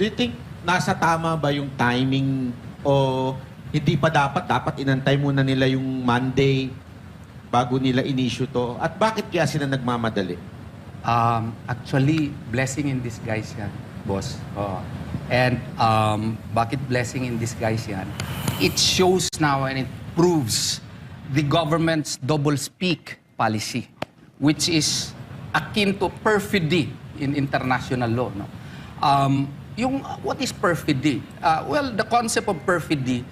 Do you think nasa tama ba yung timing o hindi pa dapat inantay muna nila yung Monday bago nila inisyu to? At bakit kaya sila nagmamadali? Actually, blessing in disguise yan, boss. And bakit blessing in disguise yan? It shows now and it proves the government's double-speak policy, which is akin to perfidy in international law. No? What is perfidy? Well, the concept of perfidy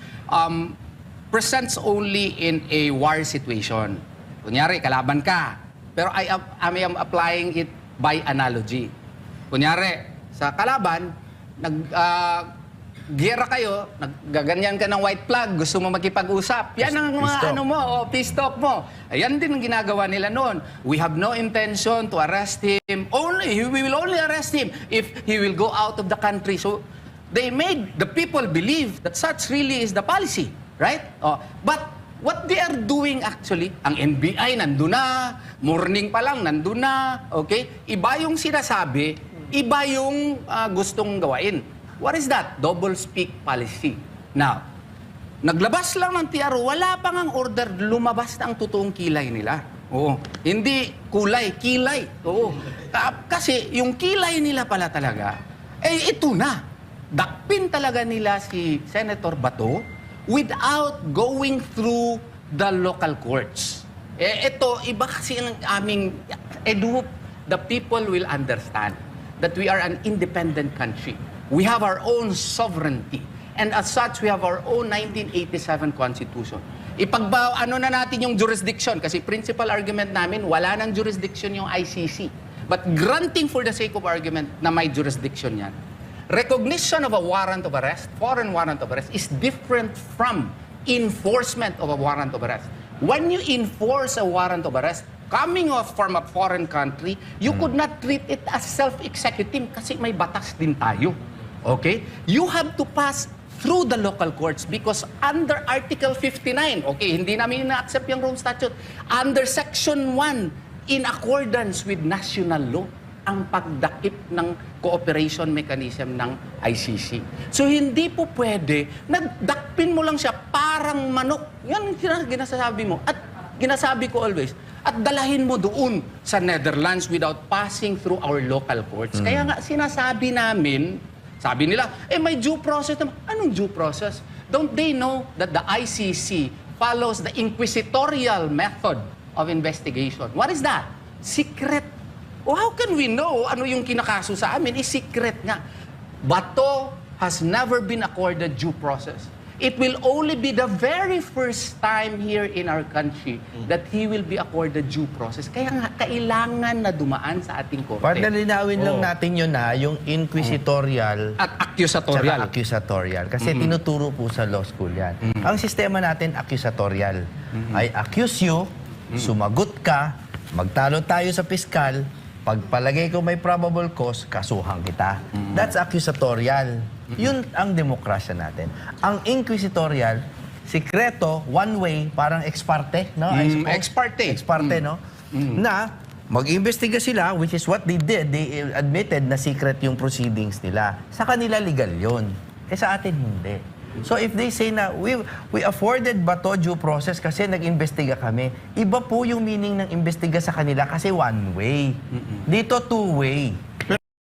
presents only in a war situation. Kunyari, kalaban ka. Pero I am applying it by analogy. Kunyari, sa kalaban, gera kayo, naggaganyan ka ng white flag, gusto mo makipag-usap. Yan ang mga peace talk mo. Ayan din ang ginagawa nila noon. We have no intention to arrest him. We will only arrest him if he will go out of the country. So, they made the people believe that such really is the policy. Right? But what they are doing actually, ang NBI nandun na, morning pa lang nandun na, okay? Iba yung sinasabi, iba yung gustong gawain. What is that? Double-speak policy. Now, naglabas lang ng TRO, wala pang ang order, lumabas na ang totoong kilay nila. Oo. Hindi kulay, kilay. Oo. Kasi yung kilay nila pala talaga, ito na. Dakpin talaga nila si Senator Bato without going through the local courts. Ito, iba kasi ang aming, the people will understand that we are an independent country. We have our own sovereignty. And as such, we have our own 1987 Constitution. Ano na natin yung jurisdiction, kasi principal argument namin, wala nang jurisdiction yung ICC. But granting for the sake of argument na may jurisdiction yan, recognition of a warrant of arrest, foreign warrant of arrest, is different from enforcement of a warrant of arrest. When you enforce a warrant of arrest, coming off from a foreign country, you could not treat it as self-executive kasi may batas din tayo. Okay? You have to pass through the local courts because under Article 59, okay, hindi namin na-accept yung Rome Statute, under Section 1, in accordance with national law, ang pagdakip ng cooperation mechanism ng ICC. So, hindi po pwede, nagdakpin mo lang siya parang manok. Yan ang ginasasabi mo. At ginasabi ko always, at dalahin mo doon sa Netherlands without passing through our local courts. Kaya nga, sinasabi namin, sabi nila, may due process naman. Anong due process? Don't they know that the ICC follows the inquisitorial method of investigation? What is that? Secret. How can we know ano yung kinakaso sa amin? Secret nga. Bato has never been accorded due process. It will only be the very first time here in our country that he will be accorded due process. Kaya nga, kailangan na dumaan sa ating korte. Para linawin lang natin yun yung inquisitorial at accusatorial. Accusatorial. Kasi tinuturo po sa law school yan. Ang sistema natin, accusatorial. I accuse you, sumagot ka, magtalo tayo sa piskal, pagpalagay ko may probable cause, kasuhan kita. That's accusatorial. Yun ang demokrasya natin. Ang inquisitorial, sikreto, one way, parang ex parte, no? Ex parte. Ex parte, no? Na mag-imbestiga sila, which is what they did. They admitted na secret yung proceedings nila. Sa kanila legal yun. Sa atin hindi. So if they say na we afforded Bato due process kasi nag-imbestiga kami, iba po yung meaning ng imbestiga sa kanila kasi one way. Dito two way.